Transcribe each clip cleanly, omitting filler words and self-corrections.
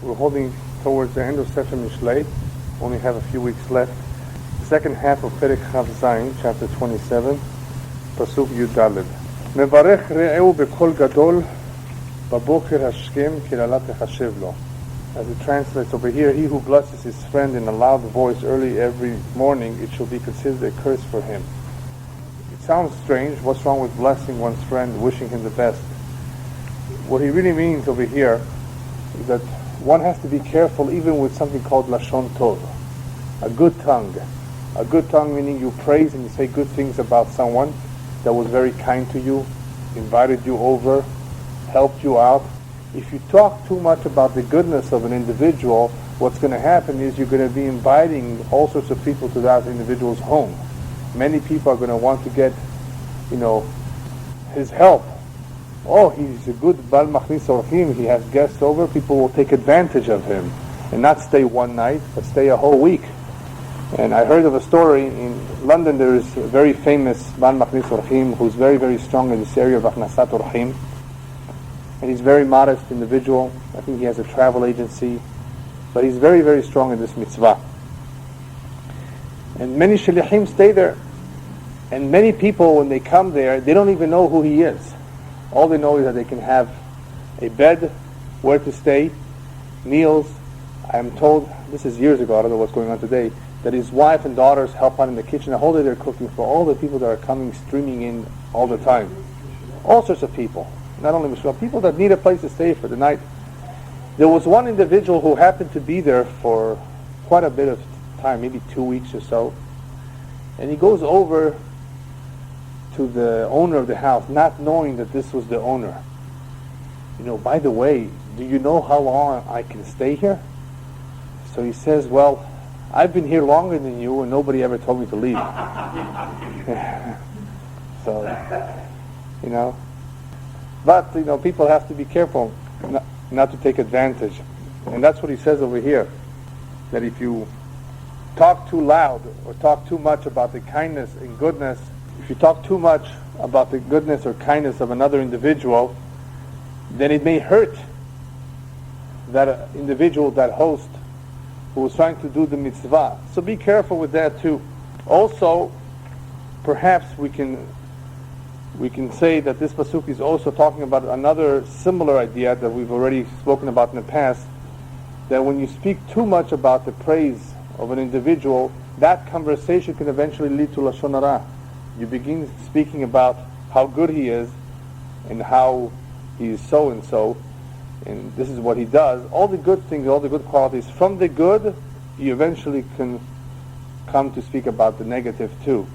We're holding towards the end of Sefer Mishlei. Only have a few weeks left. The second half of Perek Chav Zayin, chapter 27, Pasuk Yud Daled. Mevarech re'eu bekol gadol, baboker hashkem kilalat echashev lo. As it translates over here, he who blesses his friend in a loud voice early every morning, it shall be considered a curse for him. It sounds strange. What's wrong with blessing one's friend, wishing him the best? What he really means over here is that one has to be careful even with something called Lashon Tov, a good tongue. A good tongue meaning you praise and you say good things about someone that was very kind to you, invited you over, helped you out. If you talk too much about the goodness of an individual, what's going to happen is you're going to be inviting all sorts of people to that individual's home. Many people are going to want to get, his help. Oh, he's a good Bal Machnis Orchim, he has guests over, people will take advantage of him and not stay one night, but stay a whole week. And I heard of a story in London. There is a very famous Bal Machnis Orchim who's very, very strong in this area of Achnasat Orchim. And he's a very modest individual. I think he has a travel agency. But he's very, very strong in this mitzvah. And many shalichim stay there. And many people, when they come there, they don't even know who he is. All they know is that they can have a bed, where to stay, meals. I am told, this is years ago, I don't know what's going on today, that his wife and daughters help out in the kitchen. The whole day they're cooking for all the people that are coming, streaming in all the time. All sorts of people. Not only Mishlei, people that need a place to stay for the night. There was one individual who happened to be there for quite a bit of time, maybe 2 weeks or so. And he goes over to the owner of the house, not knowing that this was the owner. By the way, do you know how long I can stay here? So he says, well, I've been here longer than you and nobody ever told me to leave. But, people have to be careful not to take advantage. And that's what he says over here, that if you talk too loud or talk too much about the kindness and goodness, if you talk too much about the goodness or kindness of another individual, then it may hurt that individual, that host, who was trying to do the mitzvah. So be careful with that too. Also, perhaps we can say that this pasuk is also talking about another similar idea that we've already spoken about in the past, that when you speak too much about the praise of an individual, that conversation can eventually lead to Lashon Hara. You begin speaking about how good he is and how he is so and so, and this is what he does. All the good things, all the good qualities. From the good, you eventually can come to speak about the negative too.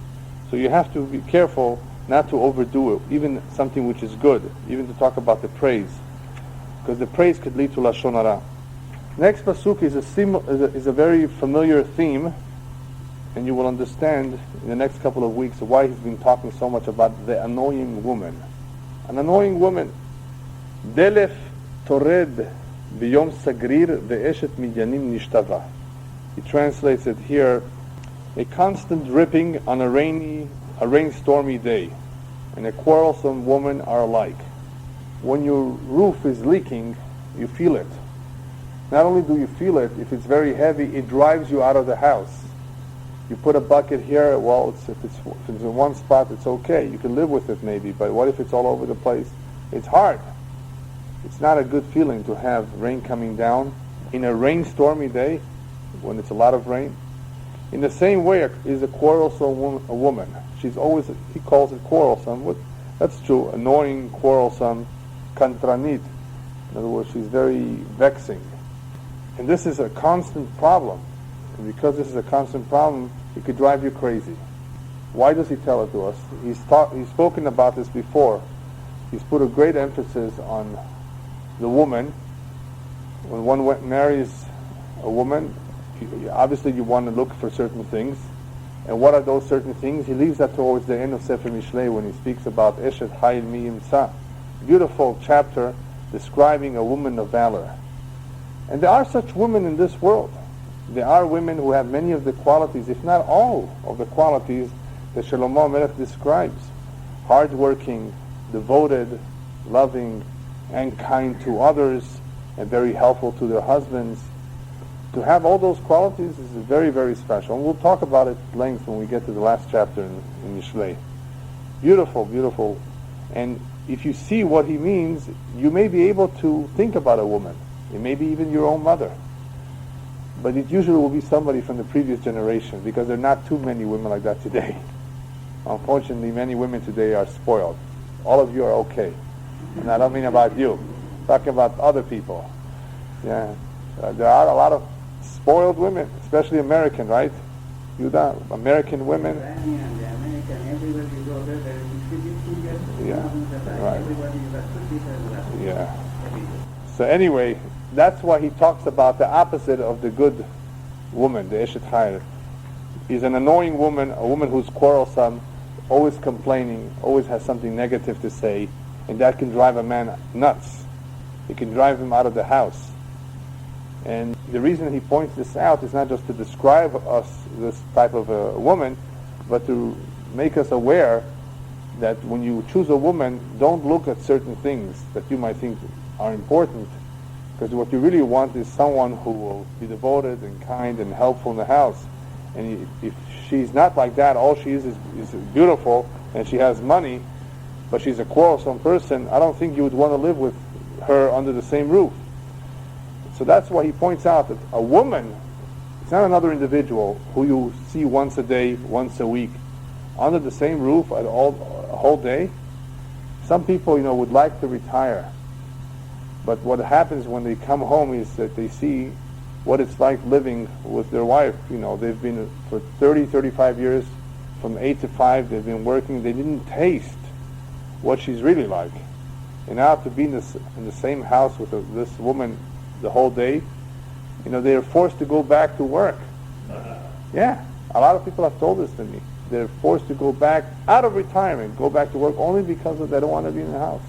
So you have to be careful not to overdo it, even something which is good, even to talk about the praise, because the praise could lead to Lashon Hara. Next pasuk is a very familiar theme, and you will understand in the next couple of weeks why he's been talking so much about the annoying woman. An annoying woman. Delef tored biyom sagrir ve'eshet midyanim nishtava. He translates it here, a constant dripping on a rain-stormy day, and a quarrelsome woman are alike. When your roof is leaking, you feel it. Not only do you feel it, if it's very heavy, it drives you out of the house. You put a bucket here, well, if it's in one spot, it's okay. You can live with it maybe, but what if it's all over the place? It's hard. It's not a good feeling to have rain coming down in a rain-stormy day when it's a lot of rain. In the same way is a quarrelsome woman. She's always, he calls it quarrelsome. That's true, annoying, quarrelsome, kantranit. In other words, she's very vexing. And this is a constant problem. And because this is a constant problem, it could drive you crazy. Why does he tell it to us? He's spoken about this before. He's put a great emphasis on the woman. When one marries a woman, obviously you want to look for certain things. And what are those certain things? He leaves that towards the end of Sefer Mishlei when he speaks about Eshet Hayil Mi Yimtza. Beautiful chapter describing a woman of valor. And there are such women in this world. There are women who have many of the qualities, if not all of the qualities that Shlomo Melech describes. Hardworking, devoted, loving, and kind to others, and very helpful to their husbands. To have all those qualities is very, very special. And we'll talk about it at length when we get to the last chapter in Mishlei. Beautiful, beautiful. And if you see what he means, you may be able to think about a woman. It may be even your own mother. But it usually will be somebody from the previous generation, because there are not too many women like that today. Unfortunately, many women today are spoiled. All of you are okay. And I don't mean about you. I'm talking about other people. Yeah. There are a lot of spoiled women, especially American, right? American women. Yeah. Right. Yeah. So anyway, that's why he talks about the opposite of the good woman, the Eshet Chayil. Is an annoying woman, a woman who's quarrelsome, always complaining, always has something negative to say, and that can drive a man nuts. It can drive him out of the house. And the reason he points this out is not just to describe us, this type of a woman, but to make us aware that when you choose a woman, don't look at certain things that you might think are important, because what you really want is someone who will be devoted and kind and helpful in the house. And if she's not like that, all she is beautiful, and she has money, but she's a quarrelsome person, I don't think you would want to live with her under the same roof. So that's why he points out that a woman, it's not another individual who you see once a day, once a week, under the same roof a whole day. Some people, would like to retire. But what happens when they come home is that they see what it's like living with their wife. They've been for 30, 35 years, from 8 to 5, they've been working. They didn't taste what she's really like. And now to be in the same house with this woman the whole day, they are forced to go back to work. Yeah, a lot of people have told this to me. They're forced to go back out of retirement, go back to work only because they don't want to be in the house.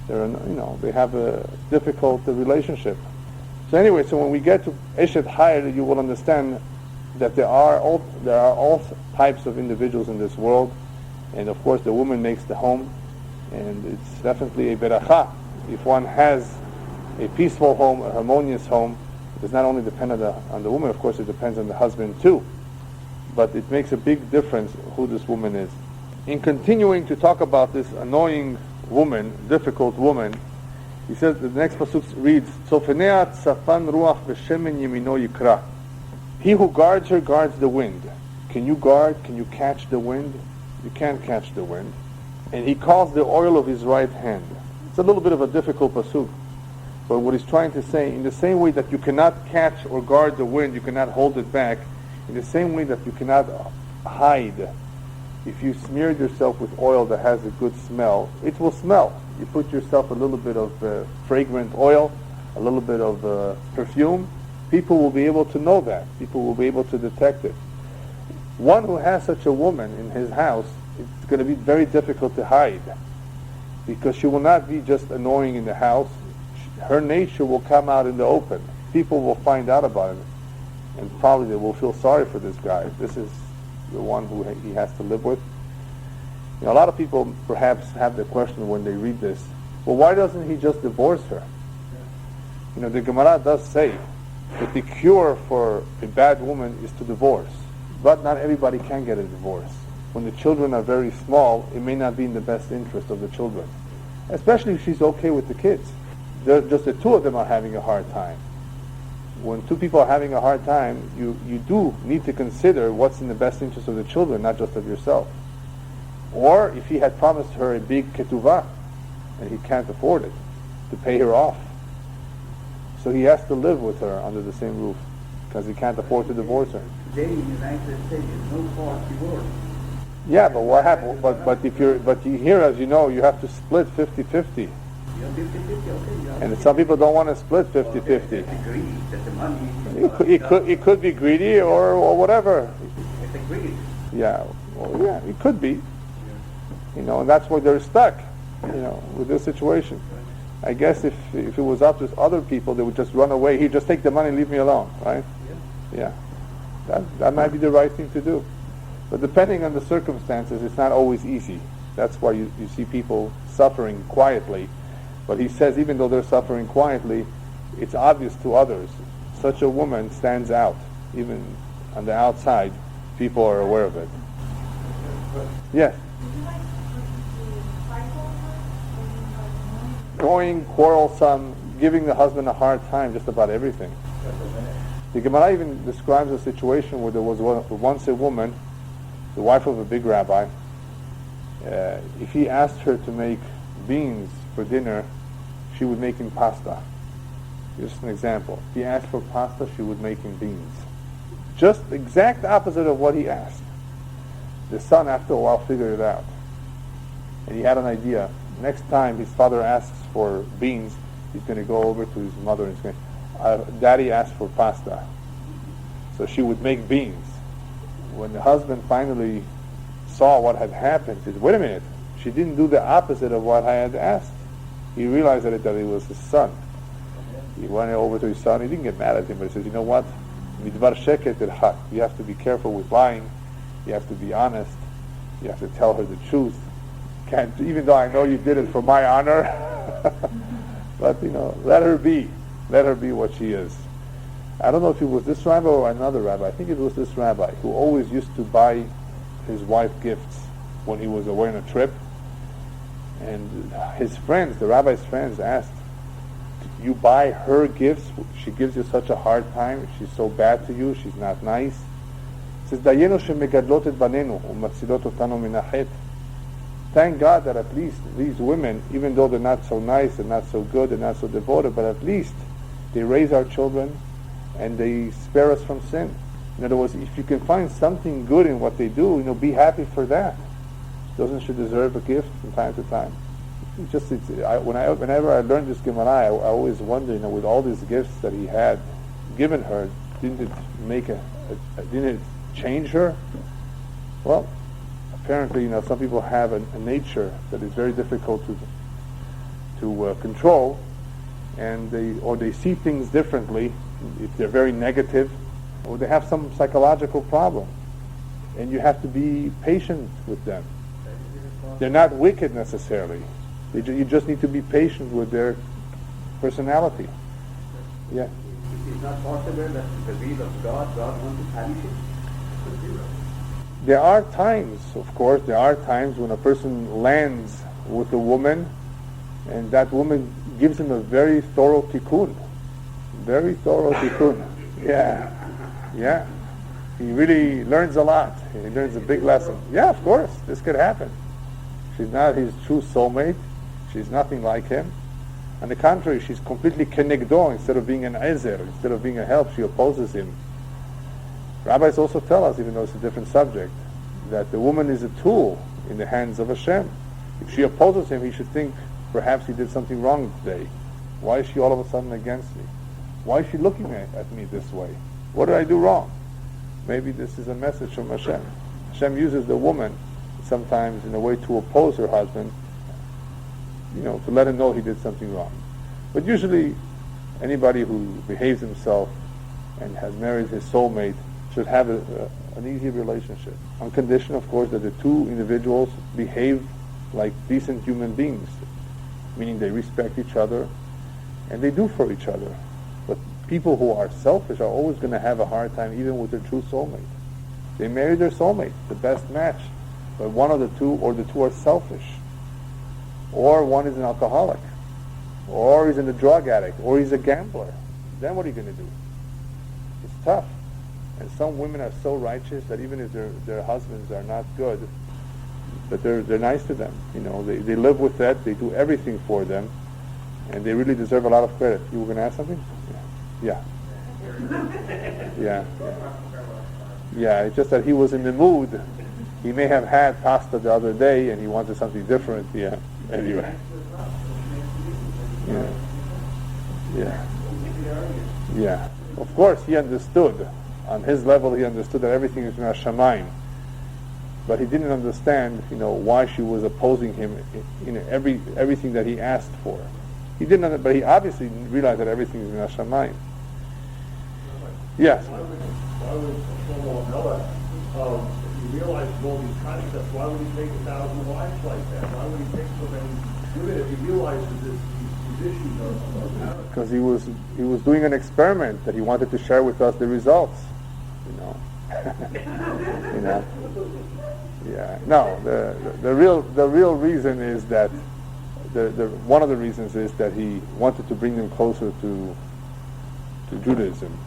They have a difficult relationship. So anyway, so when we get to Eshet Chayil, you will understand that there are all types of individuals in this world, and of course the woman makes the home, and it's definitely a beracha. If one has a peaceful home, a harmonious home, it does not only depend on the woman, of course it depends on the husband too. But it makes a big difference who this woman is. In continuing to talk about this annoying woman, difficult woman, he says, the next pasuk reads, Tzofenea tzafan ruach v'shemen yemino yikra. He who guards her guards the wind. Can you catch the wind? You can't catch the wind. And he calls the oil of his right hand. It's a little bit of a difficult pasuk. But what he's trying to say, in the same way that you cannot catch or guard the wind, you cannot hold it back, in the same way that you cannot hide. If you smeared yourself with oil that has a good smell, it will smell. You put yourself a little bit of fragrant oil, a little bit of perfume, people will be able to know that. People will be able to detect it. One who has such a woman in his house, it's going to be very difficult to hide, because she will not be just annoying in the house. Her nature will come out in the open. People will find out about it, and probably they will feel sorry for this guy. This is the one who he has to live with. A lot of people perhaps have the question when they read this, well, why doesn't he just divorce her? The Gemara does say that the cure for a bad woman is to divorce, but not everybody can get a divorce. When the children are very small, it may not be in the best interest of the children, especially if she's okay with the kids. Just the two of them are having a hard time. When two people are having a hard time, you do need to consider what's in the best interest of the children, not just of yourself. Or if he had promised her a big ketuvah, and he can't afford it, to pay her off, so he has to live with her under the same roof, because he can't afford to divorce her. Today in the United States, no fault divorce. Yeah, but what happened? But here, as you know, you have to split 50-50. And some people don't want to split 50-50. It could be greedy or whatever. It's a greed. Yeah, well, yeah, it could be. And that's why they're stuck, with this situation. I guess if it was up to other people, they would just run away. He'd just take the money and leave me alone, right? Yeah. That might be the right thing to do. But depending on the circumstances, it's not always easy. That's why you see people suffering quietly. But he says even though they're suffering quietly, it's obvious to others. Such a woman stands out. Even on the outside, people are aware of it. Yes. Annoying, quarrelsome, giving the husband a hard time just about everything. The Gemara even describes a situation where there was once a woman, the wife of a big rabbi. If he asked her to make beans for dinner, she would make him pasta. Just an example. If he asked for pasta, she would make him beans. Just the exact opposite of what he asked. The son, after a while, figured it out. And he had an idea. Next time his father asks for beans, he's going to go over to his mother and he's going to, Daddy asked for pasta. So she would make beans. When the husband finally saw what had happened, he said, wait a minute, she didn't do the opposite of what I had asked. He realized that it was his son. He went over to his son. He didn't get mad at him, but he says, you know what? Midvar sheket el-haq. You have to be careful with lying. You have to be honest. You have to tell her the truth. Can't, even though I know you did it for my honor, but let her be. Let her be what she is. I don't know if it was this rabbi or another rabbi. I think it was this rabbi who always used to buy his wife gifts when he was away on a trip. And his friends, the rabbi's friends, asked, you buy her gifts? She gives you such a hard time. She's so bad to you. She's not nice. He says, "Dayenu shemegadlot et banenu umatzilot otanu min hachet." Thank God that at least these women, even though they're not so nice and not so good and not so devoted, but at least they raise our children and they spare us from sin. In other words, if you can find something good in what they do, be happy for that. Doesn't she deserve a gift from time to time? Whenever I learned this Gemara, I always wonder, with all these gifts that he had given her, didn't it change her? Well, apparently, some people have a nature that is very difficult to control, and they see things differently. If they're very negative, or they have some psychological problem, and you have to be patient with them. They're not wicked necessarily. You just need to be patient with their personality. Yeah. It is not possible that the will of God wants to punish him. There are times, of course, when a person lands with a woman, and that woman gives him a very thorough tikkun. Very thorough tikkun. Yeah. He really learns a lot. He learns a big lesson. Yeah, of course, this could happen. She's not his true soulmate. She's nothing like him. On the contrary, she's completely kenegdo. Instead of being an ezer, instead of being a help, she opposes him. Rabbis also tell us, even though it's a different subject, that the woman is a tool in the hands of Hashem. If she opposes him, he should think perhaps he did something wrong today. Why is she all of a sudden against me? Why is she looking at me this way? What did I do wrong? Maybe this is a message from Hashem. Hashem uses the woman sometimes in a way to oppose her husband, to let him know he did something wrong. But usually, anybody who behaves himself and has married his soulmate should have an easy relationship. On condition, of course, that the two individuals behave like decent human beings, meaning they respect each other and they do for each other. But people who are selfish are always going to have a hard time even with their true soulmate. They marry their soulmate, the best match, but one of the two or the two are selfish. Or one is an alcoholic, or he's a drug addict, or he's a gambler. Then what are you going to do? It's tough. And some women are so righteous that even if their husbands are not good, but they're nice to them. They live with that, they do everything for them, and they really deserve a lot of credit. You were going to ask something? Yeah. Yeah, it's just that he was in the mood. He may have had pasta the other day and he wanted something different. Yeah. Anyway. Yeah. Of course, he understood. On his level, he understood that everything is min hashamayim. But he didn't understand, why she was opposing him in everything that he asked for. He didn't, but he obviously realized that everything is min hashamayim. Yes. Why would Shlomo know that? He realized all these concepts. Why would he take 1,000 wives like that? Why would he take so many women if he realizes this? He's conditioned our marriage. Because he was doing an experiment that he wanted to share with us the results. You know. You know. Yeah. No. The real reason is that one of the reasons is that he wanted to bring them closer to Judaism.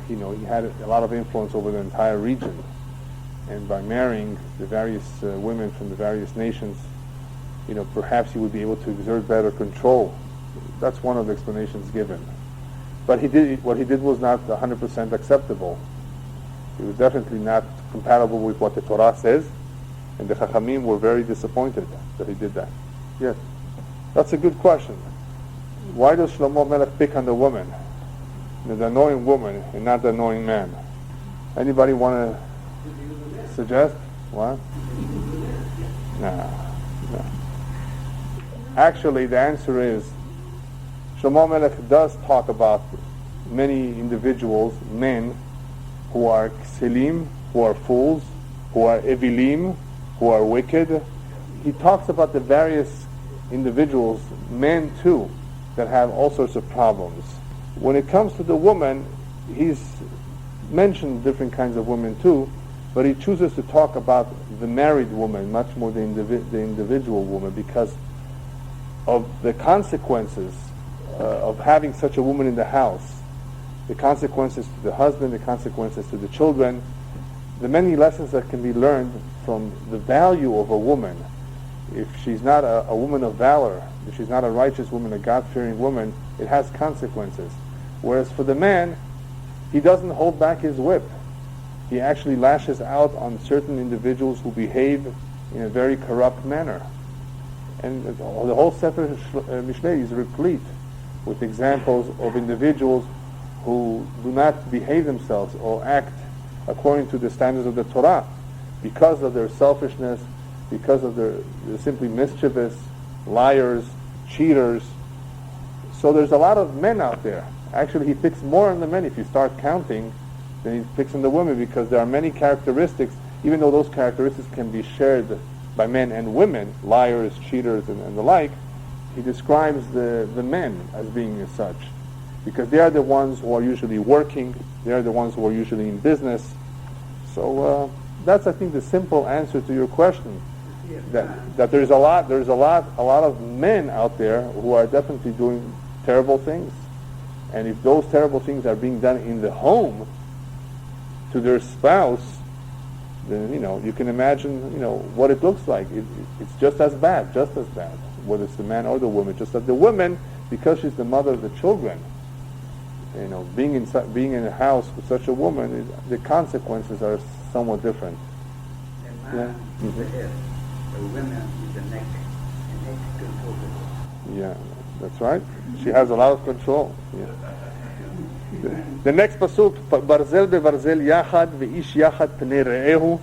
You know, he had a lot of influence over the entire region, and by marrying the various women from the various nations, you know, perhaps he would be able to exert better control. That's one of the explanations given. But what he did was not 100% acceptable. It was definitely not compatible with what the Torah says, and the Chachamim were very disappointed that he did that. Yes, that's a good question. Why does Shlomo Melech pick on the woman, the annoying woman, and not the annoying man? Anybody want to suggest? What? No. Actually, the answer is Shlomo Melech does talk about many individuals, men, who are kselim, who are fools, who are evilim, who are wicked. He talks about the various individuals, men too, that have all sorts of problems. When it comes to the woman, he's mentioned different kinds of women too, but he chooses to talk about the married woman much more than the individual woman, because of the consequences of having such a woman in the house, the consequences to the husband, the consequences to the children, the many lessons that can be learned from the value of a woman. If she's not a woman of valor, if she's not a righteous woman, a God-fearing woman, it has consequences. Whereas for the man, he doesn't hold back his whip. He actually lashes out on certain individuals who behave in a very corrupt manner. And the whole Sefer Mishlei is replete with examples of individuals who do not behave themselves or act according to the standards of the Torah because of their selfishness, because of they're simply mischievous, liars, cheaters. So there's a lot of men out there. Actually, he picks more on the men if you start counting than he picks on the women, because there are many characteristics, even though those characteristics can be shared by men and women, liars, cheaters, and the like. He describes the men as being as such, because they are the ones who are usually working, they are the ones who are usually in business. So that's, I think, the simple answer to your question. That there's a lot of men out there who are definitely doing terrible things, and if those terrible things are being done in the home to their spouse, then you can imagine what it looks like. It's just as bad, whether it's the man or the woman. Just that the woman, because she's the mother of the children, being in a house with such a woman, the consequences are somewhat different. The man is the head, the woman is the neck, and neck controls it. Yeah, that's right. She has a lot of control. Yeah. The next pasuk, barzel bebarzel yachad veish yachad pnei re'ehu.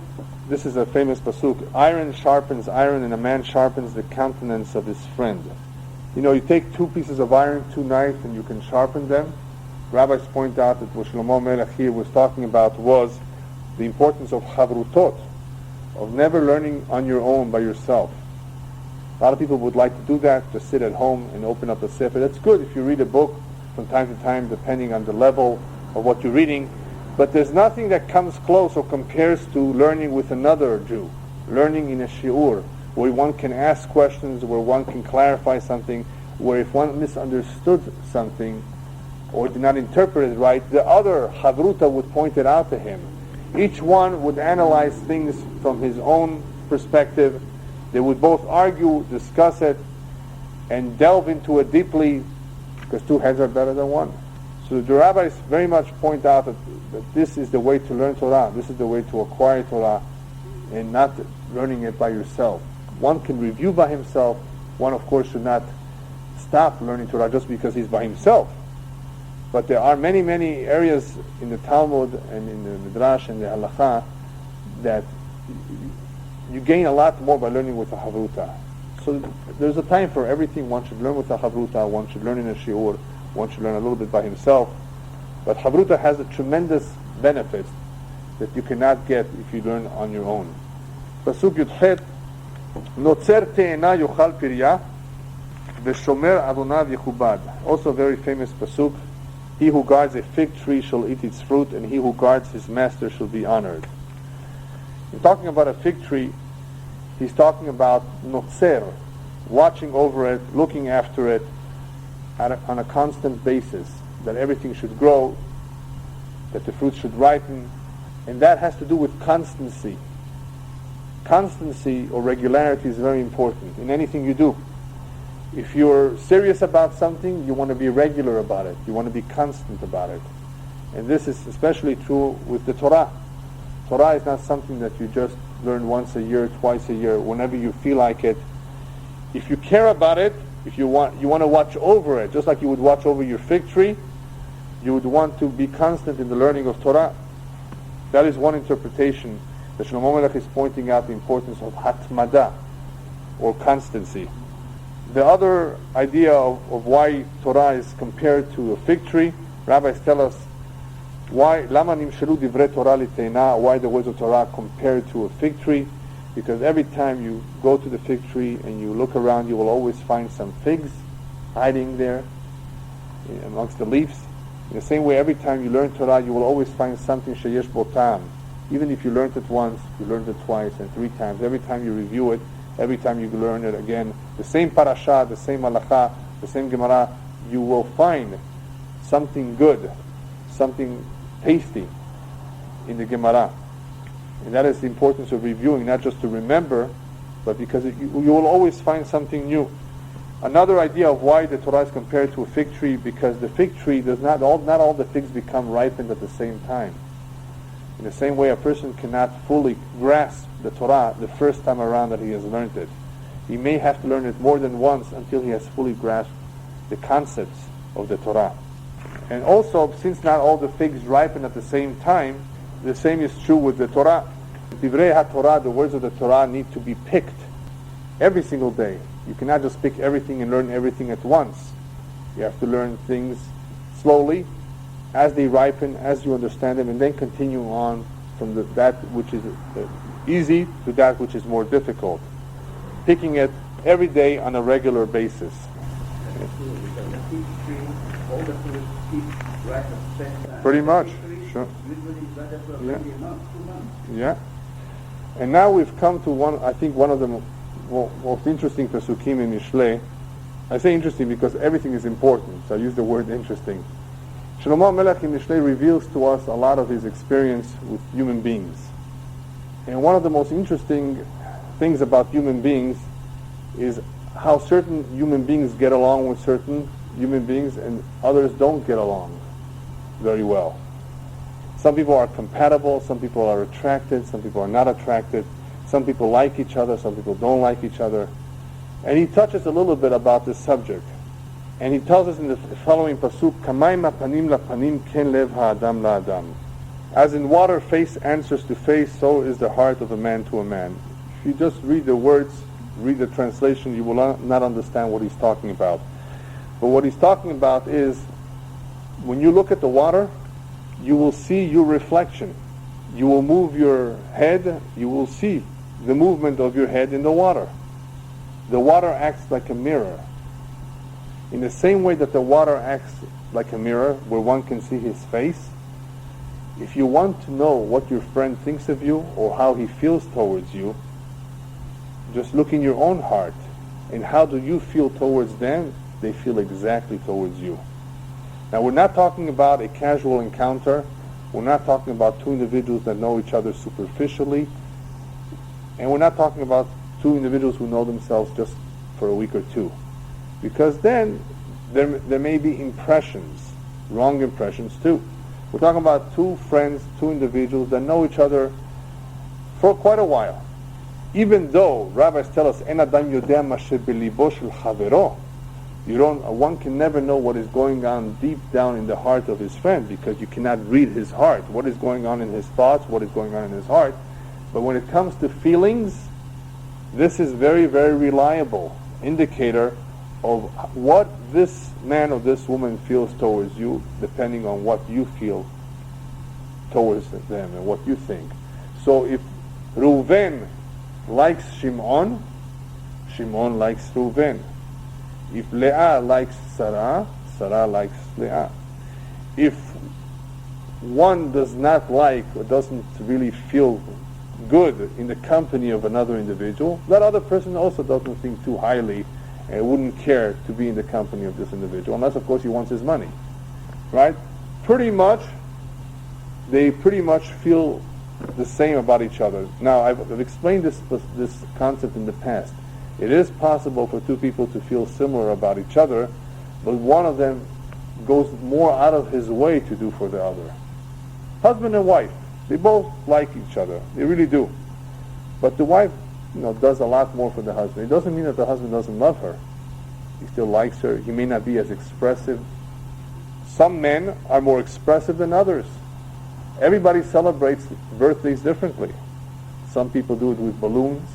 This is a famous pasuk. Iron sharpens iron, and a man sharpens the countenance of his friend. You take two pieces of iron, two knives, and you can sharpen them. Rabbis point out that what Shlomo Melech here was talking about was the importance of chavrutot, of never learning on your own by yourself. A lot of people would like to do that, just sit at home and open up a sefer. That's good if you read a book from time to time, depending on the level of what you're reading. But there's nothing that comes close or compares to learning with another Jew, learning in a shiur, where one can ask questions, where one can clarify something, where if one misunderstood something or did not interpret it right, the other chavruta would point it out to him. Each one would analyze things from his own perspective. They would both argue, discuss it, and delve into it deeply, because two heads are better than one. So the rabbis very much point out that this is the way to learn Torah, this is the way to acquire Torah, and not learning it by yourself. One can review by himself. One, of course, should not stop learning Torah just because he's by himself. But there are many, many areas in the Talmud and in the Midrash and the Halakha that you gain a lot more by learning with a Havruta. So there's a time for everything. One should learn with a Havruta, one should learn in a Shiur, one should learn a little bit by himself. But Havruta has a tremendous benefit that you cannot get if you learn on your own. Pasuk Yudchet, Notzer te'ena yochal pirya, V'shomer avonav yechubad. Also a very famous pasuk. He who guards a fig tree shall eat its fruit, and he who guards his master shall be honored. In talking about a fig tree, he's talking about notzer, watching over it, looking after it on a constant basis, that everything should grow, that the fruit should ripen, and that has to do with constancy. Constancy or regularity is very important in anything you do. If you're serious about something, you want to be regular about it. You want to be constant about it. And this is especially true with the Torah. Torah is not something that you just learn once a year, twice a year, whenever you feel like it. If you care about it, if you want to watch over it, just like you would watch over your fig tree, you would want to be constant in the learning of Torah. That is one interpretation that Shlomo Melech is pointing out the importance of hatmada, or constancy. The other idea of why Torah is compared to a fig tree, rabbis tell us why lama nimshelu divrei Torah liteina, why the words of Torah compared to a fig tree, because every time you go to the fig tree and you look around, you will always find some figs hiding there amongst the leaves. In the same way, every time you learn Torah, you will always find something sheyesh bo ta'am. Even if you learned it once, you learned it twice and three times. Every time you review it, every time you learn it again, the same parasha, the same halacha, the same Gemara, you will find something good, something tasty in the Gemara. And that is the importance of reviewing, not just to remember, but because you will always find something new. Another idea of why the Torah is compared to a fig tree, because the fig tree does not all the figs become ripened at the same time. In the same way, a person cannot fully grasp the Torah the first time around that he has learned it. He may have to learn it more than once until he has fully grasped the concepts of the Torah. And also, since not all the figs ripen at the same time, the same is true with the Torah. Divrei HaTorah, the words of the Torah, need to be picked every single day. You cannot just pick everything and learn everything at once. You have to learn things slowly, as they ripen, as you understand them, and then continue on from that which is easy to that which is more difficult. Picking it every day on a regular basis. Pretty much, sure. Yeah. And now we've come to one of the most interesting pasukim in Mishlei. I say interesting because everything is important, so I use the word interesting. Shlomo Melech in Mishlei reveals to us a lot of his experience with human beings. And one of the most interesting things about human beings is how certain human beings get along with certain human beings and others don't get along very well. Some people are compatible, some people are attracted, some people are not attracted, some people like each other, some people don't like each other. And he touches a little bit about this subject. And he tells us in the following pasuk, Kamayim panim lapanim ken lev ha'adam la'adam. As in water face answers to face, so is the heart of a man to a man. If you just read the words, read the translation, you will not understand what he's talking about. But what he's talking about is, when you look at the water, you will see your reflection. You will move your head, you will see the movement of your head in the water. The water acts like a mirror. In the same way that the water acts like a mirror, where one can see his face, if you want to know what your friend thinks of you or how he feels towards you, just look in your own heart. And how do you feel towards them? They feel exactly towards you. Now, we're not talking about a casual encounter. We're not talking about two individuals that know each other superficially. And we're not talking about two individuals who know themselves just for a week or two. Because then there may be impressions, wrong impressions too. We're talking about two friends, two individuals that know each other for quite a while. Even though rabbis tell us, "En adam yodea ma shebelibo shel chavero," one can never know what is going on deep down in the heart of his friend, because you cannot read his heart. What is going on in his thoughts? What is going on in his heart? But when it comes to feelings, this is very, very reliable indicator of what this man or this woman feels towards you, depending on what you feel towards them and what you think. So if Reuven likes Shimon, Shimon likes Reuven. If Leah likes Sarah, Sarah likes Leah. If one does not like or doesn't really feel good in the company of another individual, that other person also doesn't think too highly and wouldn't care to be in the company of this individual, unless of course he wants his money, right? They pretty much feel the same about each other. Now, I've explained this concept in the past. It is possible for two people to feel similar about each other, but one of them goes more out of his way to do for the other. Husband and wife, they both like each other. They really do. But the wife, does a lot more for the husband. It doesn't mean that the husband doesn't love her. He still likes her. He may not be as expressive. Some men are more expressive than others. Everybody celebrates birthdays differently. Some people do it with balloons.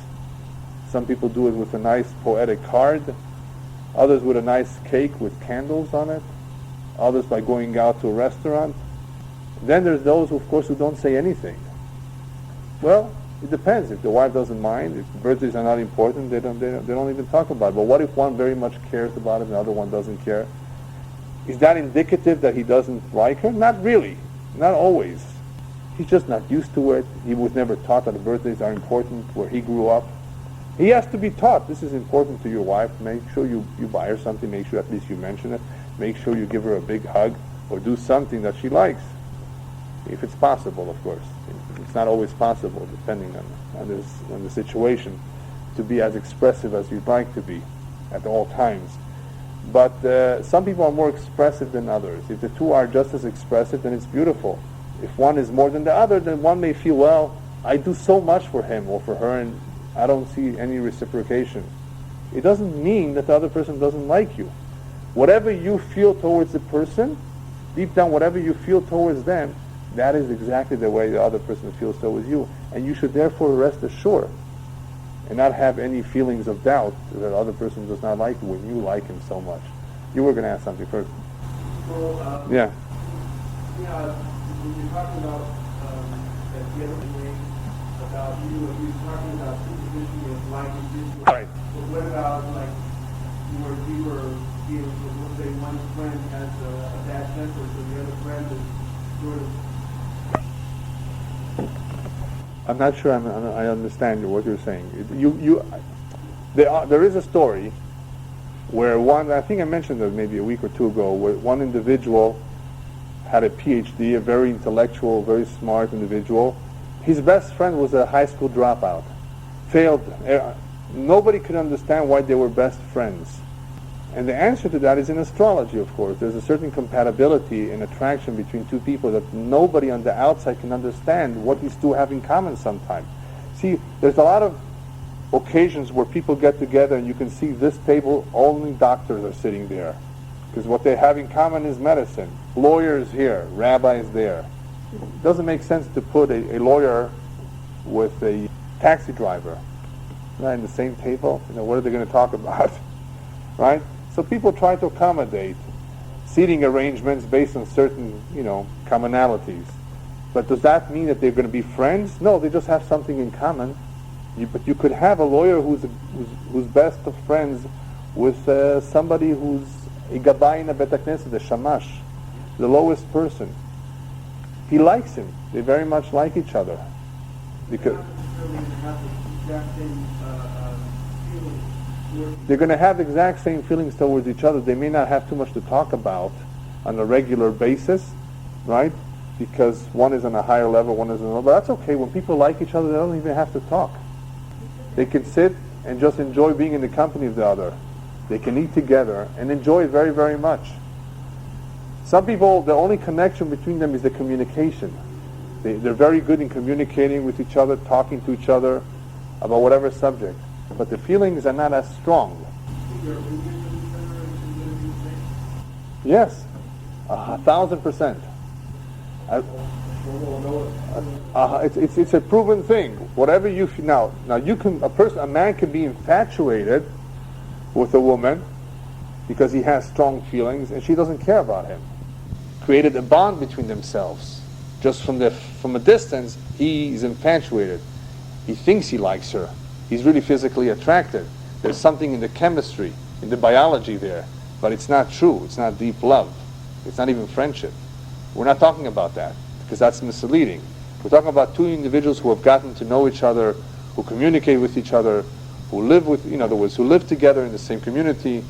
Some people do it with a nice poetic card. Others with a nice cake with candles on it. Others by going out to a restaurant. Then there's those, of course, who don't say anything. Well, it depends. If the wife doesn't mind, if birthdays are not important, they don't even talk about it. But what if one very much cares about it and the other one doesn't care? Is that indicative that he doesn't like her? Not really. Not always. He's just not used to it. He was never taught that the birthdays are important where he grew up. He has to be taught, this is important to your wife. Make sure you buy her something. Make sure at least you mention it. Make sure you give her a big hug or do something that she likes. If it's possible, of course. It's not always possible, depending on the situation, to be as expressive as you'd like to be at all times. But some people are more expressive than others. If the two are just as expressive, then it's beautiful. If one is more than the other, then one may feel, well, I do so much for him or for her, and I don't see any reciprocation. It doesn't mean that the other person doesn't like you. Whatever you feel towards the person, deep down, whatever you feel towards them, that is exactly the way the other person feels towards you. And you should therefore rest assured and not have any feelings of doubt that the other person does not like you when you like him so much. You were going to ask something first. Well, Yeah. Yeah, when you're talking about that the other way about you're talking about superficially of like individual. Right. But what about like where you were dealing with, let's say one friend has a bad temper, so the other friend is sort of. I'm not sure I understand what you're saying. There is a story where I think I mentioned it maybe a week or two ago, where one individual had a PhD, a very intellectual, very smart individual. His best friend was a high school dropout. Failed. Nobody could understand why they were best friends. And the answer to that is in astrology, of course. There's a certain compatibility and attraction between two people that nobody on the outside can understand what these two have in common sometimes. See, there's a lot of occasions where people get together and you can see this table, only doctors are sitting there. Because what they have in common is medicine. Lawyers here, rabbis there. It doesn't make sense to put a lawyer with a taxi driver right in the same table. What are they going to talk about? Right? So people try to accommodate seating arrangements based on certain, commonalities. But does that mean that they're going to be friends? No, they just have something in common. But you could have a lawyer who's best of friends with somebody who's a gabbai in a bet knesset, the shamash, the lowest person. He likes him. They very much like each other. Because they're going to have the exact same feelings towards each other. They may not have too much to talk about on a regular basis, right? Because one is on a higher level, one is on a lower. But that's okay. When people like each other, they don't even have to talk. They can sit and just enjoy being in the company of the other. They can eat together and enjoy it very, very much. Some people, the only connection between them is the communication. They're very good in communicating with each other, talking to each other about whatever subject. But the feelings are not as strong. Yes, 1,000%. It's a proven thing. Whatever you now you can a man can be infatuated with a woman because he has strong feelings and she doesn't care about him. Created a bond between themselves. Just from a distance, he is infatuated. He thinks he likes her. He's really physically attracted. There's something in the chemistry. in the biology there, but it's not true. It's not deep love. It's not even friendship. We're not talking about that, because that's misleading. We're talking about two individuals who have gotten to know each other, who communicate with each other, who live with, in other words, who live together in the same community.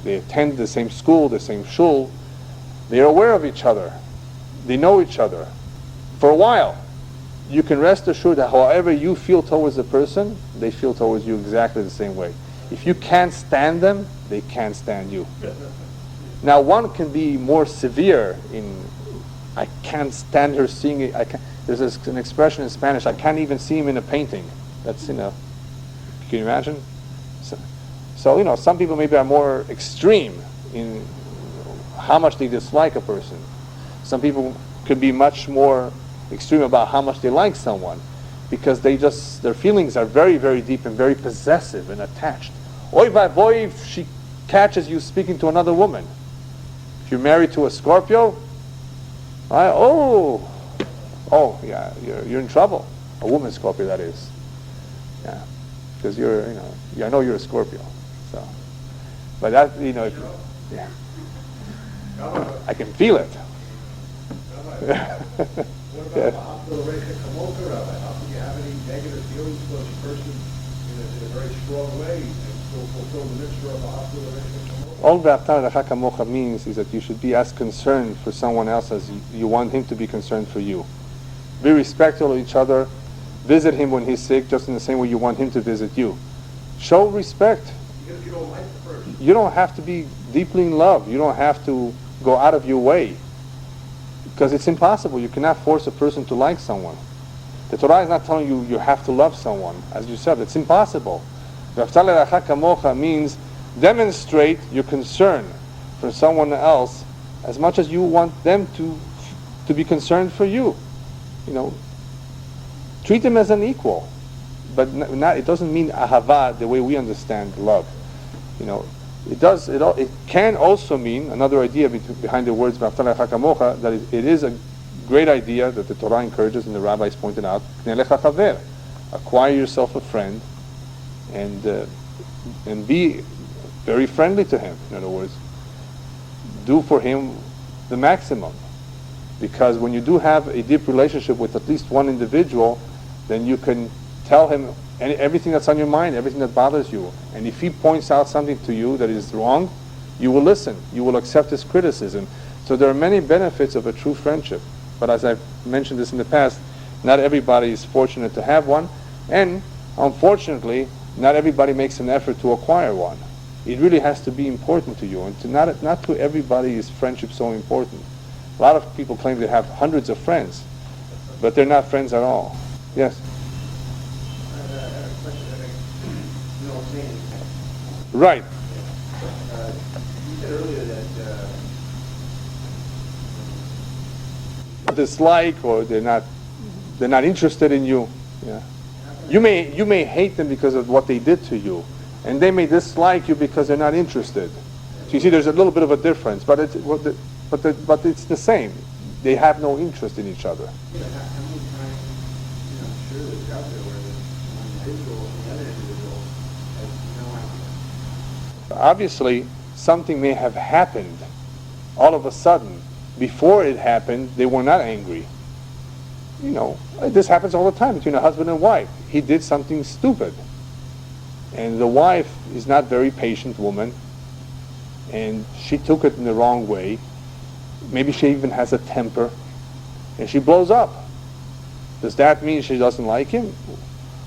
They attend the same school, the same shul. They are aware of each other. They know each other. For a while, you can rest assured that however you feel towards a person, they feel towards you exactly the same way. If you can't stand them, they can't stand you. Now, one can be more severe in, I can't stand her seeing it. There's an expression in Spanish, I can't even see him in a painting. That's, can you imagine? So, some people maybe are more extreme in how much they dislike a person. Some people could be much more extreme about how much they like someone, because their feelings are very, very deep and very possessive and attached. Oy vey boy, if she catches you speaking to another woman. If you're married to a Scorpio, yeah, you're in trouble. A woman Scorpio, that is. Yeah, because I know you're a Scorpio. So, but that, yeah, I can feel it. What about the hospital ready to come over, Rabbi? How can you have any negative feelings towards a person in a very strong way and still fulfill the mitzvah of a hospital ready to come over? All v'ahavta l'recha kamocha means is that you should be as concerned for someone else as you want him to be concerned for you. Be respectful of each other. Visit him when he's sick, just in the same way you want him to visit you. Show respect. You don't like the person. You don't have to be deeply in love. You don't have to go out of your way, because it's impossible. You cannot force a person to like someone. The Torah is not telling you have to love someone. As you said, it's impossible. V'ahavta l'recha kamocha means demonstrate your concern for someone else as much as you want them to be concerned for you. Treat them as an equal, but it doesn't mean ahava the way we understand love. It can also mean, another idea behind the words v'ahavta l'recha kamocha, that it is a great idea that the Torah encourages and the rabbis pointed out. Acquire yourself a friend and be very friendly to him. In other words, do for him the maximum. Because when you do have a deep relationship with at least one individual, then you can tell him everything that's on your mind, everything that bothers you. And if he points out something to you that is wrong, you will listen. You will accept his criticism. So there are many benefits of a true friendship. But as I've mentioned this in the past, not everybody is fortunate to have one. And unfortunately, not everybody makes an effort to acquire one. It really has to be important to you. And not to everybody is friendship so important. A lot of people claim they have hundreds of friends, but they're not friends at all. Yes? I have a question that I know saying. Right. You said earlier that Dislike, or they're not interested in you. Yeah. You may hate them because of what they did to you, and they may dislike you because they're not interested. So you see, there's a little bit of a difference, but it's the same. They have no interest in each other. How many times, I'm sure it's out there where one individual and the other individual has no idea. Obviously, something may have happened all of a sudden. Before it happened, they were not angry. This happens all the time between a husband and wife. He did something stupid. And the wife is not a very patient woman, and she took it in the wrong way. Maybe she even has a temper, and she blows up. Does that mean she doesn't like him?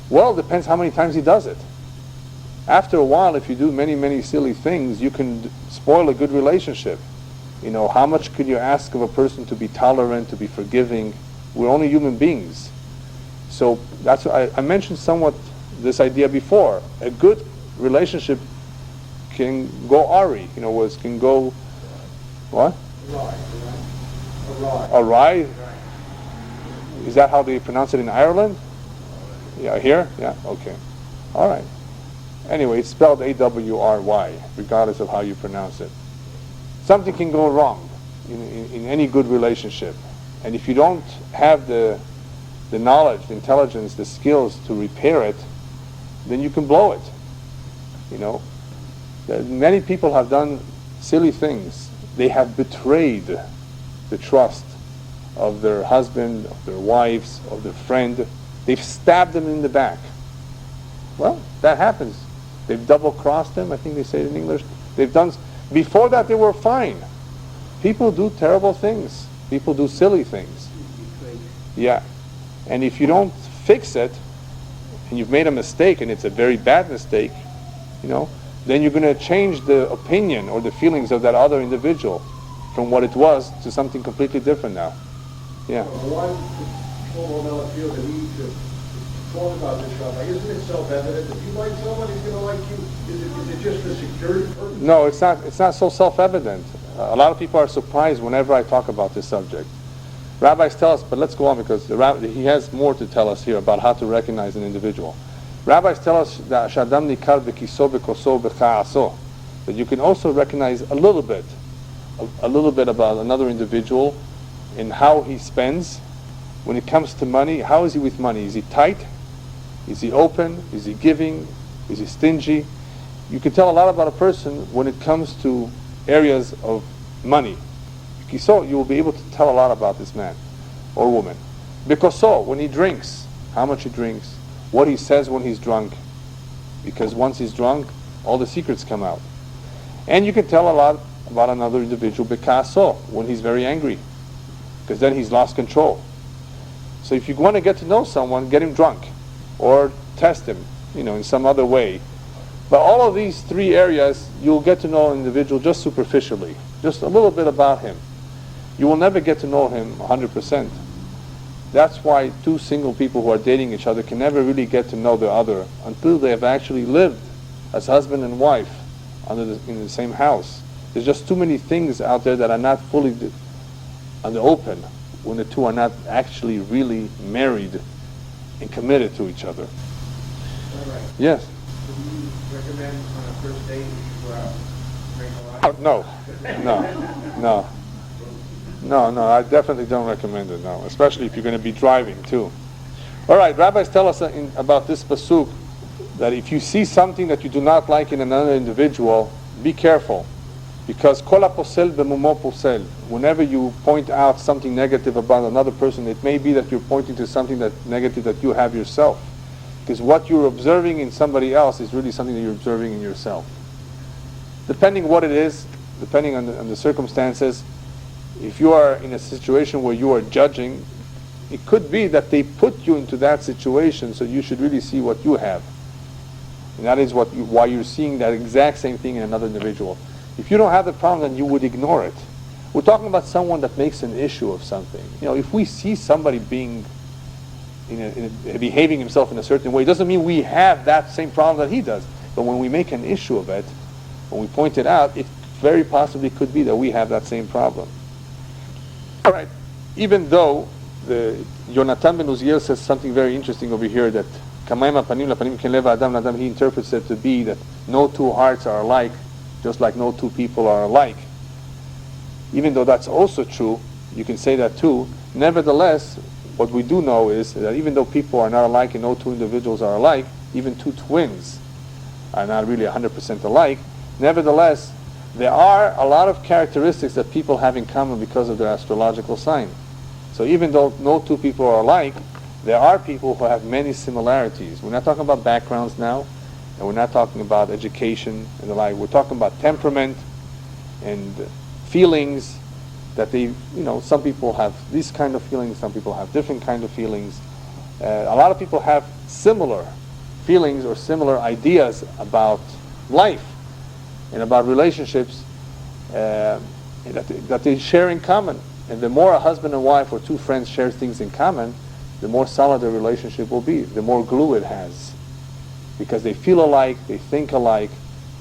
Well, it depends how many times he does it. After a while, if you do many, many silly things, you can spoil a good relationship. How much could you ask of a person to be tolerant, to be forgiving? We're only human beings. So that's why I mentioned somewhat this idea before. A good relationship can go awry, can go, what? Awry. Is that how they pronounce it in Ireland? Yeah, here? Yeah, okay. All right. Anyway, it's spelled A-W-R-Y, regardless of how you pronounce it. Something can go wrong in any good relationship. And if you don't have the knowledge, the intelligence, the skills to repair it, then you can blow it. Many people have done silly things. They have betrayed the trust of their husband, of their wives, of their friend. They've stabbed them in the back. Well, that happens. They've double-crossed them, I think they say it in English. Before that they were fine. People do terrible things. People do silly things. Yeah. And if you don't fix it, and you've made a mistake, and it's a very bad mistake, then you're going to change the opinion or the feelings of that other individual from what it was to something completely different now. Yeah. Why people will not feel the need to talk about this, Rabbi? Isn't it self-evident? If you like someone, he's going to like you. Is it just for security purposes? No, it's not. It's not so self-evident. A lot of people are surprised whenever I talk about this subject. Rabbis tell us, but let's go on because he has more to tell us here about how to recognize an individual. Rabbis tell us that Shadam nikar bekiso bekoso bechaaso, that you can also recognize a little bit about another individual in how he spends. When it comes to money, how is he with money? Is he tight? Is he open? Is he giving? Is he stingy? You can tell a lot about a person when it comes to areas of money. So you will be able to tell a lot about this man or woman. Because when he drinks, how much he drinks, what he says when he's drunk, because once he's drunk, all the secrets come out. And you can tell a lot about another individual because when he's very angry, because then he's lost control. So if you want to get to know someone, get him drunk or test him, in some other way. But all of these three areas, you'll get to know an individual just superficially, just a little bit about him. You will never get to know him 100%. That's why two single people who are dating each other can never really get to know the other until they have actually lived as husband and wife in the same house. There's just too many things out there that are not fully on the open when the two are not actually really married and committed to each other. All right. Yes? Would you recommend on a first date you go out and drink a lot? No, I definitely don't recommend it, no, especially if you're going to be driving too. All right, rabbis tell us about this pasuk that if you see something that you do not like in another individual, be careful. Because kol haposel bemumo posel. Whenever you point out something negative about another person, it may be that you're pointing to something that negative that you have yourself. Because what you're observing in somebody else is really something that you're observing in yourself. Depending what it is, depending on the circumstances, if you are in a situation where you are judging, it could be that they put you into that situation, so you should really see what you have. And that is why you're seeing that exact same thing in another individual. If you don't have the problem, then you would ignore it. We're talking about someone that makes an issue of something. If we see somebody behaving himself in a certain way, it doesn't mean we have that same problem that he does. But when we make an issue of it, when we point it out, it very possibly could be that we have that same problem. All right. Even though Yonatan ben Uziel says something very interesting over here, that he interprets it to be that no two hearts are alike, just like no two people are alike. Even though that's also true, you can say that too. Nevertheless, what we do know is that even though people are not alike and no two individuals are alike, even two twins are not really 100% alike, nevertheless, there are a lot of characteristics that people have in common because of their astrological sign. So even though no two people are alike, there are people who have many similarities. We're not talking about backgrounds now, and we're not talking about education and the like. We're talking about temperament and feelings that some people have these kind of feelings, some people have different kind of feelings. A lot of people have similar feelings or similar ideas about life and about relationships that they share in common. And the more a husband and wife or two friends share things in common, the more solid the relationship will be, the more glue it has. Because they feel alike, they think alike,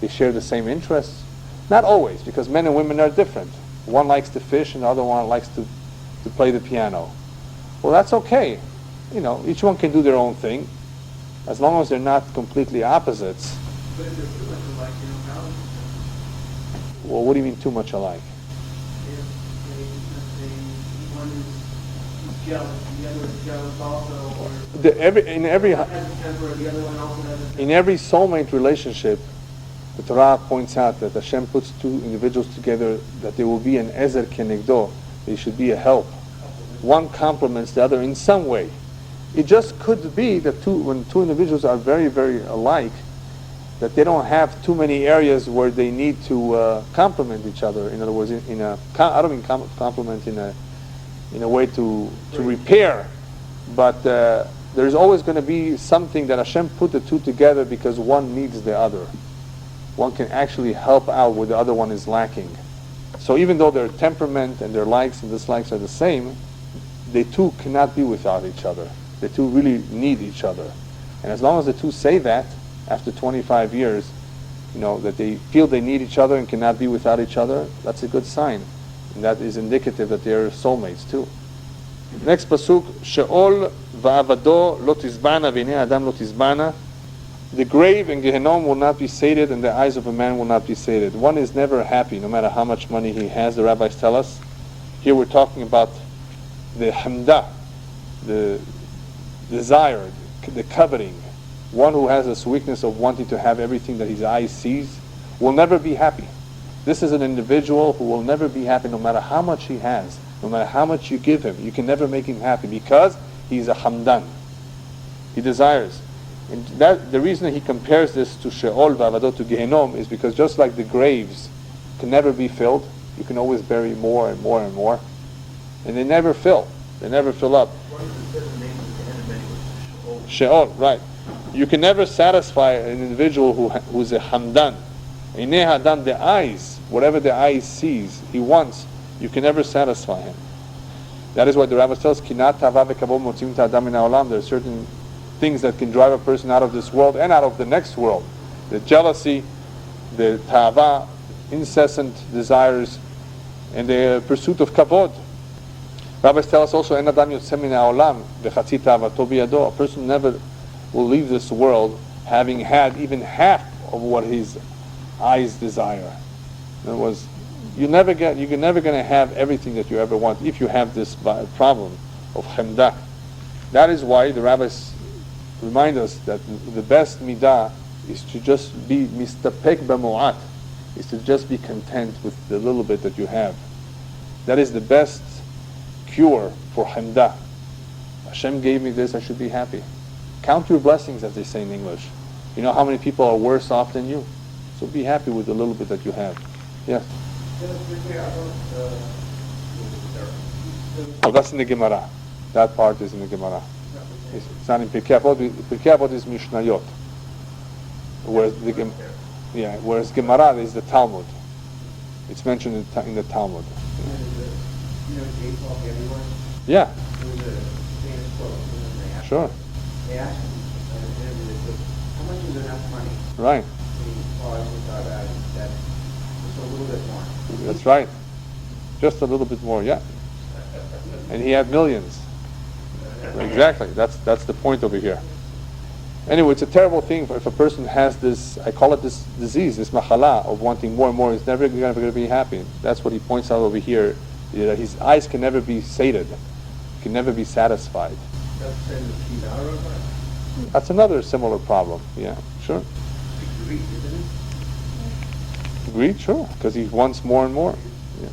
they share the same interests. Not always, because men and women are different. One likes to fish and the other one likes to play the piano. Well, that's okay. Each one can do their own thing, as long as they're not completely opposites. But if they're too much alike, how? Well, what do you mean too much alike? If one is jealous, the other is jealous also, or In every one has a temper, the other one also has a temper. in every soulmate relationship, The Torah points out that Hashem puts two individuals together, that there will be an ezer kenegdo. They should be a help. One complements the other in some way. It just could be that when two individuals are very, very alike, that they don't have too many areas where they need to complement each other. In other words, I don't mean complement in a way to repair, but there's always going to be something that Hashem put the two together because one needs the other. One can actually help out where the other one is lacking. So even though their temperament and their likes and dislikes are the same, they two cannot be without each other. The two really need each other. And as long as the two say that, after 25 years, that they feel they need each other and cannot be without each other, that's a good sign. And that is indicative that they're soulmates too. Next pasuk, Sheol va'avado lo tizbana v'nei adam lo tizbana. The grave and Gehenom will not be sated, and the eyes of a man will not be sated. One is never happy, no matter how much money he has. The rabbis tell us. Here we're talking about the hamdah, the desire, the coveting. One who has this weakness of wanting to have everything that his eyes sees will never be happy. This is an individual who will never be happy, no matter how much he has, no matter how much you give him. You can never make him happy because he's a hamdan. He desires. And the reason he compares this to Sheol v'avado, to Gehenom, is because just like the graves can never be filled, you can always bury more and more and more, and they never fill. They never fill up. Sheol, right. You can never satisfy an individual who's a hamdan. Inei hadam, the eyes, whatever the eye sees, he wants, you can never satisfy him. That is why the Rabbi tells us, Kinat tava v'kavod motzim et ha'adam min ha'olam. There are certain things that can drive a person out of this world and out of the next world. The jealousy, the tava, incessant desires, and the pursuit of kavod. Rabbis tell us also, En adam yotzeh min ha'olam v'chatzi ta'avato biyado. A person never will leave this world having had even half of what his eyes desire. In other words, you're never going to have everything that you ever want if you have this problem of chemdah. That is why the rabbis remind us that the best midah is to just be mistapek b'mu'at, is to just be content with the little bit that you have. That is the best cure for chemdah. Hashem gave me this, I should be happy. Count your blessings, as they say in English. You know how many people are worse off than you? So be happy with the little bit that you have. Yes? Oh, that's in the Gemara. That part is in the Gemara. It's not in Pirkei Avot. Pirkei Avot is Mishnayot. Whereas Gemara is the Talmud. It's mentioned in the Talmud. Yeah. Sure. They asked him in an interview, they said, how much is enough money? Right. Just a little bit more. That's right. Just a little bit more, yeah. And he had millions. Exactly. That's the point over here. Anyway, it's a terrible thing if a person has this, I call it this disease, this machala of wanting more and more. He's never going to be happy. That's what he points out over here. That his eyes can never be sated, can never be satisfied. That's another similar problem. Yeah, sure. Greed, isn't it? Greed, sure, because he wants more and more. Yeah.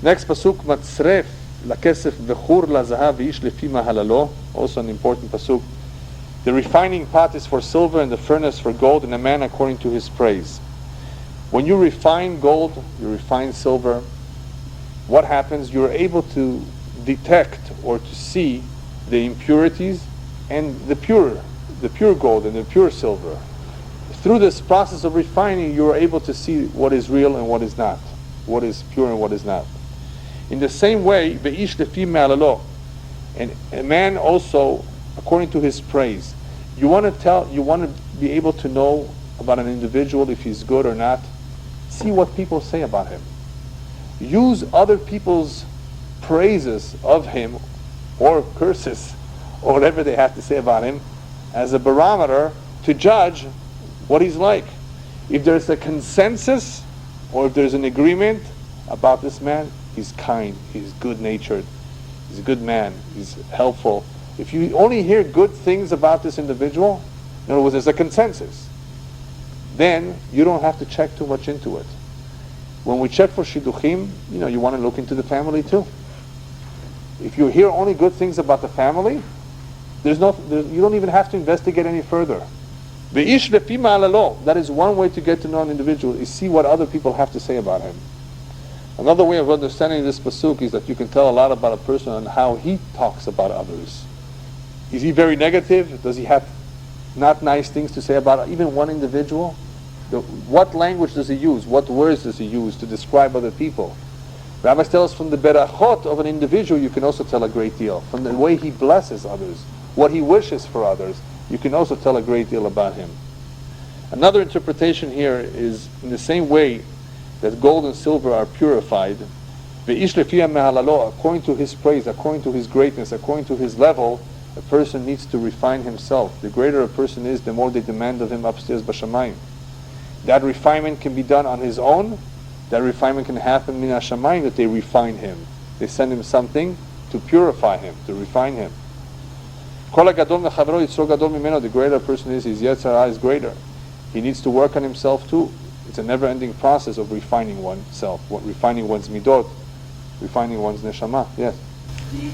Next pasuk, matzref lakesef v'chur lazahav v'ish lefi mahalalo. Also an important pasuk. The refining pot is for silver and the furnace for gold, and a man according to his praise. When you refine gold, you refine silver, what happens? You're able to detect or to see the impurities and the pure gold and the pure silver. Through this process of refining, you are able to see what is real and what is not, what is pure and what is not. In the same way, ve'ish lefi me'alalo, and a man also according to his praise. You want to be able to know about an individual if he's good or not. See what people say about him. Use other people's praises of him or curses or whatever they have to say about him as a barometer to judge what he's like. If there's a consensus or if there's an agreement about this man, he's kind, he's good-natured, he's a good man, he's helpful. If you only hear good things about this individual, in other words, there's a consensus. then you don't have to check too much into it. When we check for shidduchim, you want to look into the family too. If you hear only good things about the family, you don't even have to investigate any further. Ve'ish lefi ma'alalo, that is one way to get to know an individual, is see what other people have to say about him. Another way of understanding this pasuk is that you can tell a lot about a person on how he talks about others. Is he very negative? Does he have not nice things to say about even one individual? What language does he use? What words does he use to describe other people? Rabbis tell us from the berachot of an individual you can also tell a great deal. From the way he blesses others, what he wishes for others, you can also tell a great deal about him. Another interpretation here is in the same way that gold and silver are purified, according to his praise, according to his greatness, according to his level, a person needs to refine himself. The greater a person is, the more they demand of him upstairs b'shamayim. That refinement can be done on his own. That refinement can happen min hashamayim, that they refine him. They send him something to purify him, to refine him. The greater a person is, his yetzer hara is greater. He needs to work on himself too. It's a never-ending process of refining oneself, refining one's midot, refining one's neshama. Yes? What do you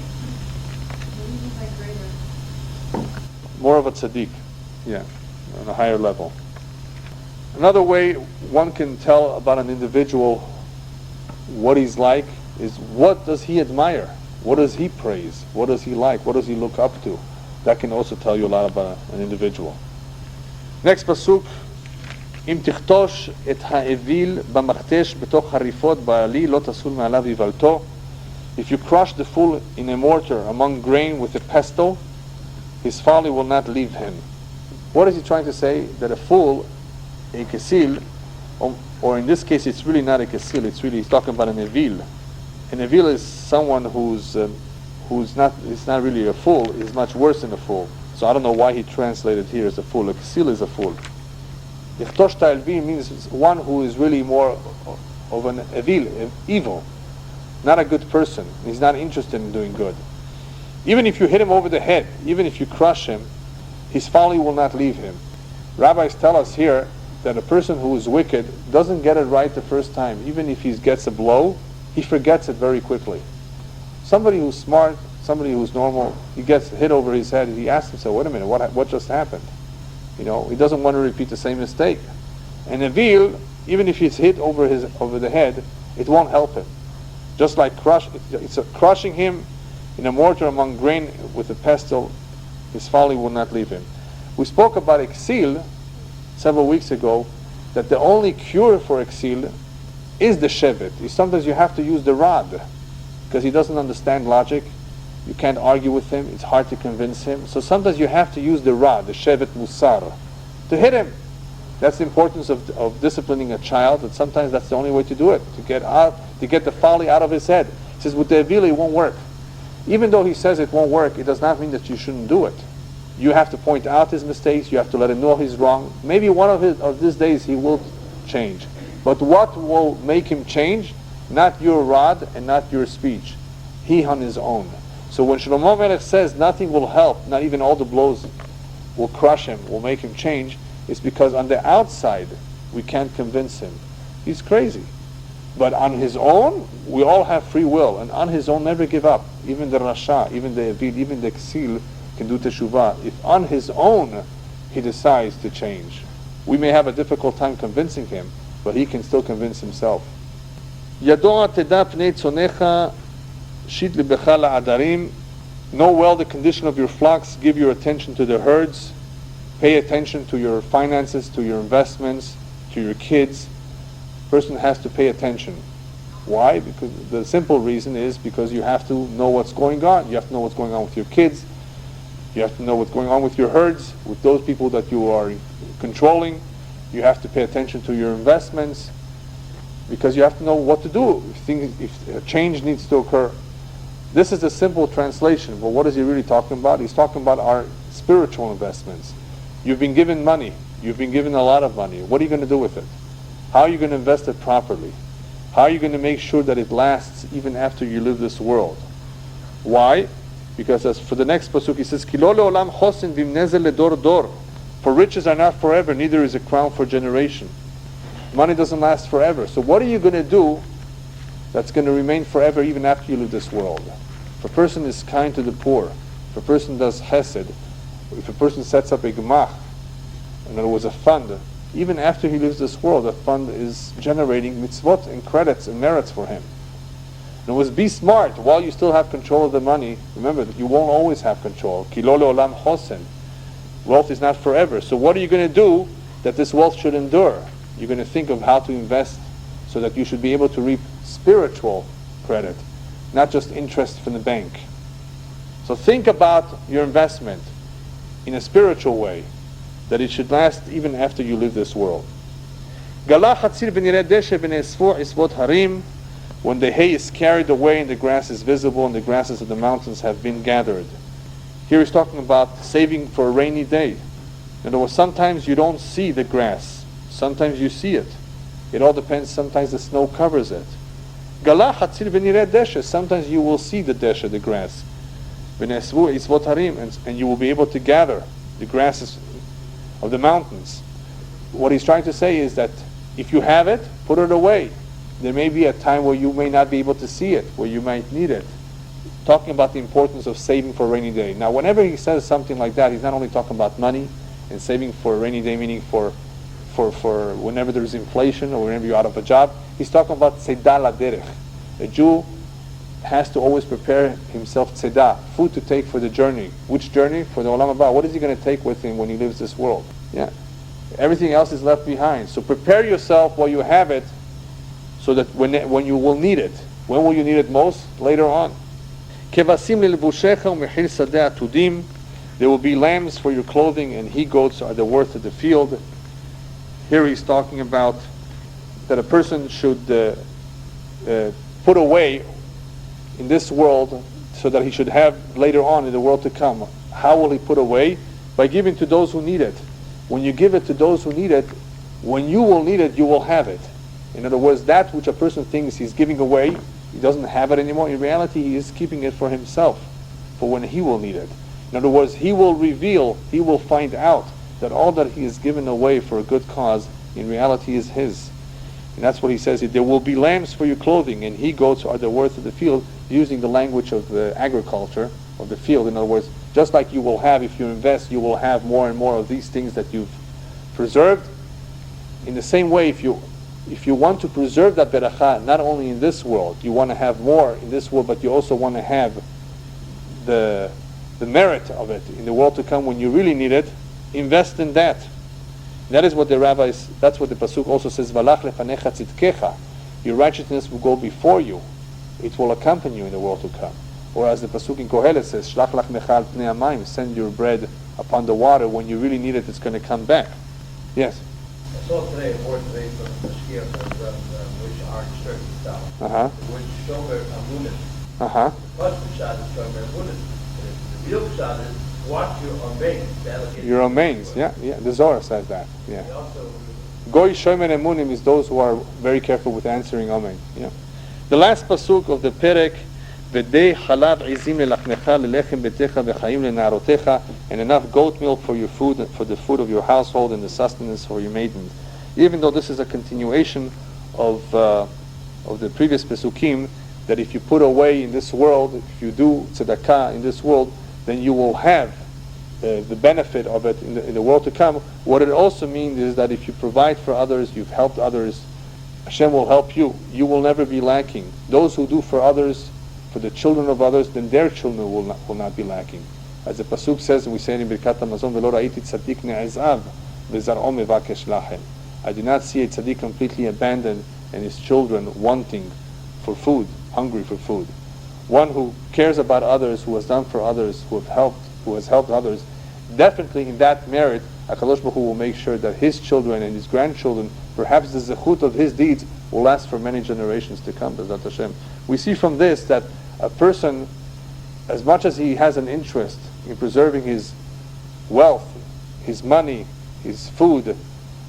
mean by greater? More of a tzaddik, yeah, on a higher level. Another way one can tell about an individual what he's like is what does he admire? What does he praise? What does he like? What does he look up to? That can also tell you a lot about an individual. Next pasuk, אם תכתוש את האוויל במכתש בתוך חריפות בעלי לא תסור מעליו איוולתו. If you crush the fool in a mortar among grain with a pestle, his folly will not leave him. What is he trying to say? That a fool, a kesil, or in this case it's really not a kesil, he's talking about an evil. An evil is someone who's not really a fool, is much worse than a fool. So I don't know why he translated here as a fool. A kesil is a fool. Ichtosh ta'elvi means one who is really more of an evil, not a good person. He's not interested in doing good. Even if you hit him over the head, even if you crush him, his folly will not leave him. Rabbis tell us here that a person who is wicked doesn't get it right the first time. Even if he gets a blow, he forgets it very quickly. Somebody who's smart, somebody who's normal, he gets hit over his head, he asks himself, wait a minute, what just happened? He doesn't want to repeat the same mistake. And Evil, even if he's hit over the head, it won't help him. Just like crushing him in a mortar among grain with a pestle, his folly will not leave him. We spoke about Exil several weeks ago, that the only cure for Exil is the shevet. Sometimes you have to use the rod, because he doesn't understand logic. You can't argue with him. It's hard to convince him. So sometimes you have to use the rod, the shevet musar, to hit him. That's the importance of disciplining a child. And sometimes that's the only way to do it, to get the folly out of his head. He says with the avila it won't work. Even though he says it won't work, it does not mean that you shouldn't do it. You have to point out his mistakes. You have to let him know he's wrong. Maybe one of these days he will change. But what will make him change? Not your rod and not your speech. He on his own. So when Shlomo Melech says nothing will help, not even all the blows will crush him, will make him change, it's because on the outside we can't convince him. He's crazy. But on his own, we all have free will, and on his own never give up. Even the Rasha, even the Evil, even the Ksil can do teshuvah. If on his own he decides to change, we may have a difficult time convincing him, but he can still convince himself. Yadoa teda pnei tzonecha shit libecha la'adarim. Know well the condition of your flocks. Give your attention to the herds. Pay attention to your finances, to your investments, to your kids. Person has to pay attention. Why? Because the simple reason is because you have to know what's going on. You have to know what's going on with your kids. You have to know what's going on with your herds, with those people that you are controlling. You have to pay attention to your investments because you have to know what to do if a change needs to occur. This is a simple translation, but what is he really talking about? He's talking about our spiritual investments. You've been given money. You've been given a lot of money. What are you going to do with it? How are you going to invest it properly? How are you going to make sure that it lasts even after you leave this world? Why? Because as for the next pasuk, he says, "Ki lo leolam chosin v'imnezel ledor dor." For riches are not forever, neither is a crown for generation. Money doesn't last forever. So what are you going to do that's going to remain forever even after you leave this world? If a person is kind to the poor, if a person does chesed, if a person sets up a gemach, in other words a fund, even after he leaves this world, the fund is generating mitzvot and credits and merits for him. In other words, be smart while you still have control of the money. Remember that you won't always have control. Ki lo le'olam chosen. Wealth is not forever. So what are you going to do that this wealth should endure? You're going to think of how to invest so that you should be able to reap spiritual credit, not just interest from the bank. So think about your investment in a spiritual way, that it should last even after you leave this world. When the hay is carried away and the grass is visible and the grasses of the mountains have been gathered. Here he's talking about saving for a rainy day. In other words, sometimes you don't see the grass. Sometimes you see it. It all depends. Sometimes the snow covers it. Sometimes you will see the desha, the grass. And you will be able to gather the grasses of the mountains. What he's trying to say is that if you have it, put it away. There may be a time where you may not be able to see it, where you might need it. Talking about the importance of saving for a rainy day. Now, whenever he says something like that, he's not only talking about money and saving for a rainy day, meaning for whenever there's inflation or whenever you're out of a job. He's talking about tzeidah laderech. A Jew has to always prepare himself tzeidah, food to take for the journey. Which journey? For the olam haba. What is he going to take with him when he leaves this world? Yeah, everything else is left behind. So prepare yourself while you have it, so that when you will need it. When will you need it most? Later on. There will be lambs for your clothing, and he-goats are the worth of the field. Here he's talking about that a person should put away in this world so that he should have later on in the world to come. How will he put away? By giving to those who need it. When you give it to those who need it, when you will need it, you will have it. In other words, that which a person thinks he's giving away, he doesn't have it anymore. In reality, he is keeping it for himself, for when he will need it. In other words, he will reveal, he will find out that all that he has given away for a good cause, in reality is his. And that's what he says here. There will be lambs for your clothing, and he-goats are the worth of the field, using the language of the agriculture, of the field. In other words, just like you will have, if you invest, you will have more and more of these things that you've preserved. In the same way, if you want to preserve that beracha, not only in this world, you want to have more in this world, but you also want to have the merit of it in the world to come when you really need it, invest in that. That is what the rabbis, that's what the pasuk also says, Valach lefanecha tzidkecha. Your righteousness will go before you. It will accompany you in the world to come. Or as the pasuk in Kohelet says, Shlach lachnecha al pnei hamayim, send your bread upon the water. When you really need it, it's going to come back. Yes? I saw today a word today from the Shkia which are circumcised, which shomer amunis. The first shot is shomer amunis. The real shot is watch your omeins. Your omeins, yeah. The Zohar says that. Yeah. Goy shomer emunim is those who are very careful with answering amen. Yeah. The last pasuk of the perek, v'dei halav izim lelachnecha lelechem betecha v'chaim lena'arotecha, and enough goat milk for your food, for the food of your household, and the sustenance for your maidens. Even though this is a continuation of the previous pesukim, that if you put away in this world, if you do tzedakah in this world, then you will have the benefit of it in the world to come. What it also means is that if you provide for others, you've helped others, Hashem will help you. You will never be lacking. Those who do for others, for the children of others, then their children will not be lacking. As the pasuk says, and we say in Birkat HaMazon, V'lo ra'iti tzadik ne'ezav v'zar'o mevakesh lachem. I do not see a tzaddik completely abandoned and his children wanting for food, hungry for food. One who cares about others, who has done for others, who has helped others, definitely in that merit, HaKadosh Baruch Hu will make sure that his children and his grandchildren, perhaps the zechut of his deeds, will last for many generations to come. B'ezrat Hashem. We see from this that a person, as much as he has an interest in preserving his wealth, his money, his food,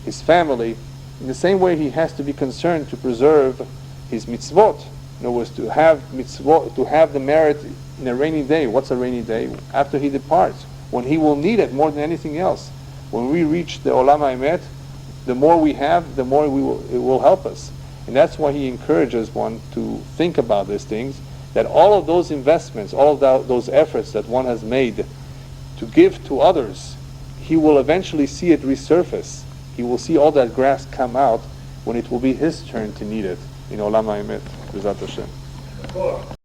his family, in the same way he has to be concerned to preserve his mitzvot. In other words, to have mitzvot, to have the merit in a rainy day. What's a rainy day? After he departs, when he will need it more than anything else. when we reach the Olam HaEmet, the more we have, the more it will help us. And that's why he encourages one to think about these things, that all of those investments, all of those efforts that one has made to give to others, he will eventually see it resurface. He will see all that grass come out when it will be his turn to need it in Olam HaEmet. B'ezrat Hashem.